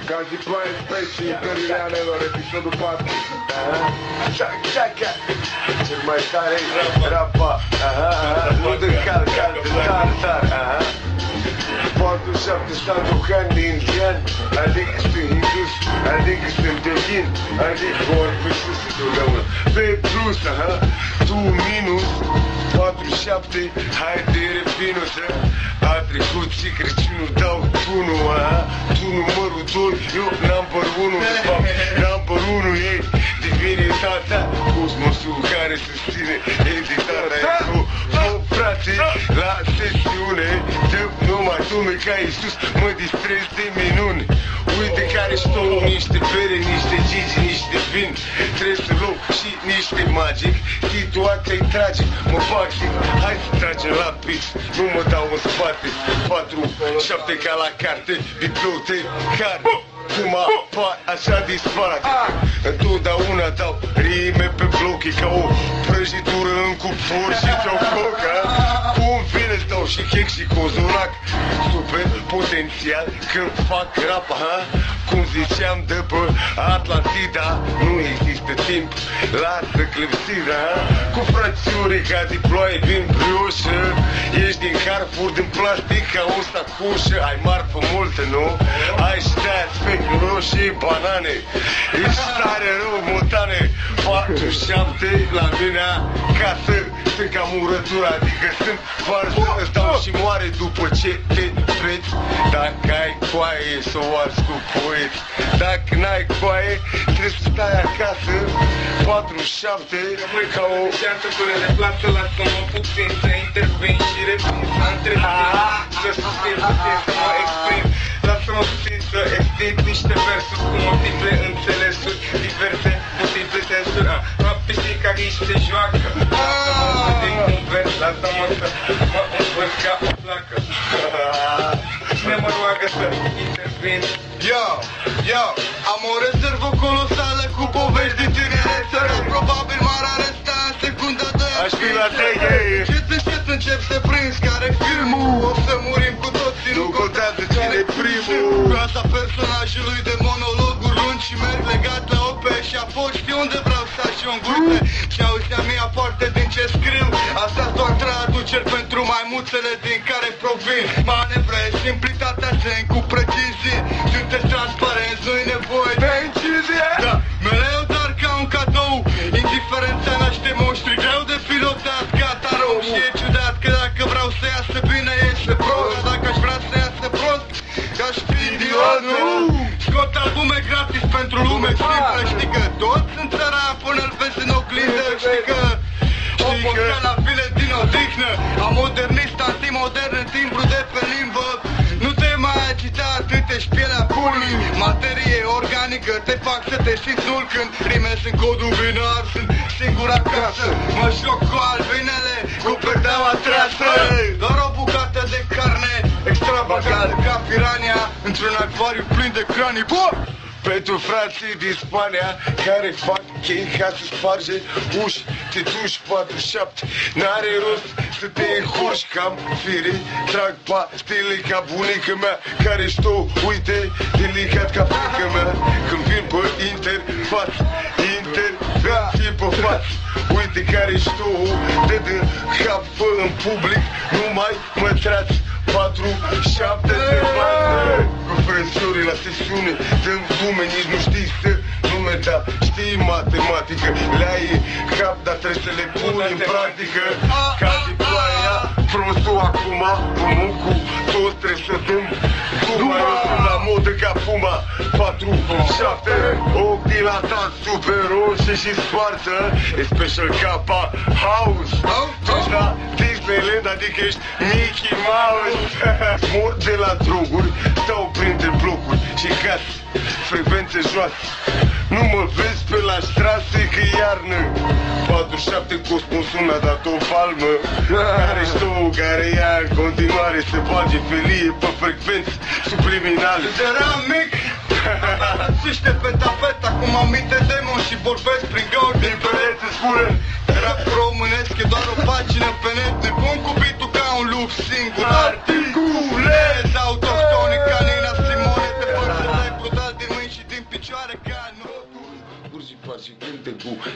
Ca zi ploaie specii, Cărileanelor, episodul 4. Cel mai tare rapa, nu de car, de tar. 47 standucani indian, adică sunt hindus, adică sunt belgin, adică vor pe sus întotdeauna. Pe plus, tu minus, 47, haide repinusă. A trecut și Crăciunul, dau tunul, tu numărul 2, eu number 1, de fapt, number 1 e divinitatea, cosmosul care susține editatea. Frate, la sesiune, dăm numai Domnul ca Iisus, mă distrez de minuni. Uite care stau niște bere, niște gigi, niște vin. Trebuie să luăm și niște magic. Situația-i tragic, mă fac zic, hai să tragem la pix. Nu mă dau în spate, 4-7 ca la carte, bibliotecar. Cum apar, așa dispar. Întotdeauna dau rime pe bloc, e ca o prăjitură în cuptor și ți-o foc. Cum vine îți dau și chec și cozonac. Super potențial când fac rap, cum ziceam de pe Atlantida, nu există timp, lasă clepsida. Cu frățiune ca zi ploaie din brioșă, ești din Carrefour din plastic ca o sacoșă. Ai marfă multă, nu? Ai ștați pe roșii, banane. Ești tare rău, motane. 47 la mine acasă. Sunt ca murătura, adică sunt varză. Îți dau și moare după ce te preți. Dacă ai coaie, să o arzi cu poeți. Dacă n-ai coaie, trebuie să stai acasă. 47 ca o șanță până de plață, lasă-mă puțin să intervin și revin. Să întrețin, să susțin puțin, să mă exprim. Lasă-mă puțin să extind niște versuri cu multiple înțelesuri, diverse, multiple sensuri. Pisica aici se joacă. Lasă-mă să zic un vers, lasă-mă să mă învăț ca o placă. Cine mă roagă să intervin? Yo, am o rezervă colosală cu povești de tinerețe. Probabil m-ar aresta în secunda de aș fi la 3. Încet încep să prins care filmul. O să murim cu toții, nu contează cine primul. Clasa personajului de monologuri lungi și merg legat la ope. Și apoi știu unde vreau să ajung. Uite, și auzea mea parte din ce scriu. Asta doar traduceri pentru maimuțele din care provin. Manevre, simplitatea zen cu precizie. Sunteți transparenți, nu-i nevoie de incizie. Da, mereu dar ca un cadou. Indiferența naște monștri greu de pilotat. Gata rău, și e ciudat că dacă vreau să iasă bine iese prost. Dacă aș vrea să iasă prost, aș fi idiot, nu? Scot albume gratis pentru lume simplă. Știi că toți sunt țăran până-l vezi în oglindă. Știi că la file din odihnă. Am modernist, antimodern în timbru de pe limbă. Nu te mai agita, atât ești pielea pulii. Materie organică, te fac să te simți nul când rimezi în codul binar. Sunt singur acasă, mă joc cu albinele, cu pedeaua trasă. Doar o bucată de carne extravagantă ca pirania într-un acvariu plin de cranii. Pentru frații din Spania care fac chei ca să sparge uși, te duci 47, n-are rost să te înhorși cam fire. Trag pastile ca bunica mea care știu, uite, delicat ca frică mea. Când vin pe interfață, intervenție pe față. Uite care știu, de cap fă în public, nu mai mă trați. 4-7 se față cu presiuni la sesiune. Dăm lume, nici nu știi să numeta. Știi matematică, le-ai cap, dar trebuie să le pui în practică. Ca zi ploaia, prostul acum, pumucul, toți trebuie să dăm guma. Eu sunt la modă ca puma. 4-7, ochi dilatați, super roșii și sparță. E special capa house. Ești la Disneyland, adică ești Mickey Mouse. Mor de la droguri, stau printre blocuri și case, frecvențe joase. Nu mă vezi pe la strase că iarnă. 47 Cosmosul mi-a dat o palmă. Care știu, care ia în continuare să bage felie pe frecvențe subliminale. Eram mic, asuște pe tapet, acum am minte demon și vorbesc prin gauri din pereți. Spune, rap românesc e doar o pagină pe net. Nebun cu beat-ul ca un lux singur. Articulez autohtonic ca Nina Simone. Te pot să l-ai brutal din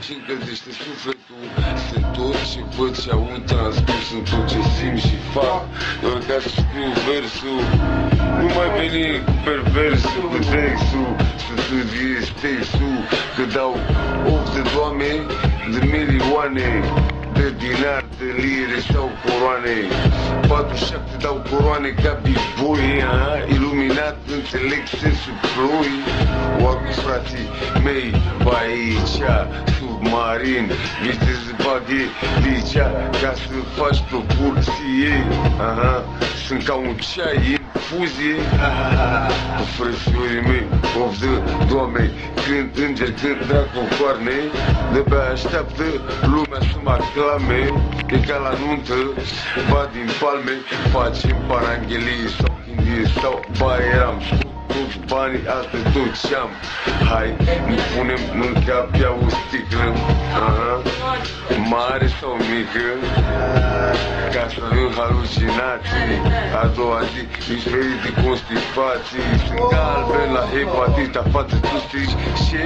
și încălzește sufletul. Sunt tot ce văd și aud transpus, sunt tot ce simt și fac. Doar ca să scriu versul, nu mai veni cu perversul, cu textul, să studiez textul, că dau 8 de oameni, de milioane, de dinari, de lire sau coroane. 47 dau coroane ca bivoi, iluminat, înțeleg sensul ploi. Oameni frații mei, ba aici, submarin, viteză baghe, licea, ca să faci propulsie. Sunt ca un ceai în fuzie. Frățiorii mei, of de Doamne, când îngeri, când dracu coarne, de-abia așteaptă lumea să mă aclame. E ca la nuntă, bat din palme, facem paranghelii sau chindie sau baieram. Toți banii, asta tot ce-am. Hai, ne punem în cap ia o sticlă, mare sau mică, ca să avem halucinații. A doua zi, diferite constipații. Sunt galben la hepatita, față tu strici și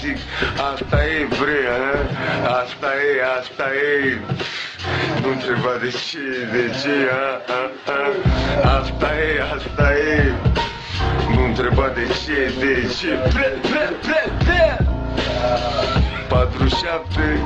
zic, asta e bre, asta e. Nu întreba de ce, asta e. Nu întreba de ce, 47.